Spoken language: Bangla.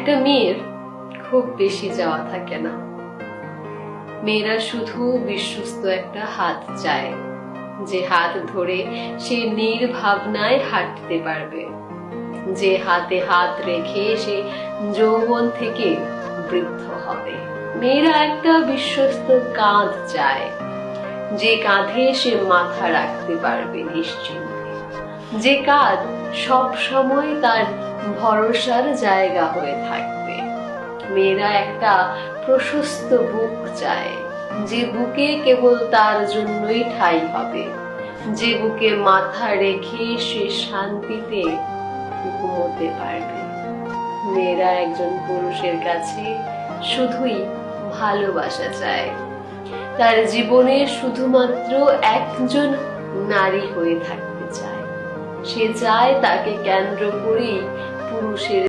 একটা মেয়ের খুব বেশি যাওয়া থাকে না। মেয়েরা শুধু বিশ্বস্ত একটা হাত চায়, যে হাত ধরে সে নির্ভাবনায় হাঁটতে পারবে, যে হাতে হাত রেখে সে যৌবন থেকে বৃদ্ধ হবে। মেয়েরা একটা বিশ্বস্ত কাঁধ চায়, যে কাঁধে সে মাথা রাখতে পারবে নিশ্চিন্তে, যে কাঁধ সব সময় তার ভরসার জায়গা হয়ে থাকবে। মেয়েরা একটা প্রশস্ত বুক চায়, যে বুকে কেবল তার জন্যই ঠাঁই হবে, যে বুকে মাথা রেখে সে শান্তিতে ঘুমোতে পারবে। মেয়েরা একজন পুরুষের কাছে শুধুই ভালোবাসা চায়, তার জীবনে শুধুমাত্র একজন নারী হয়ে থাকতে চায়। সে চায় তাকে কেন্দ্র করেই পুরুষের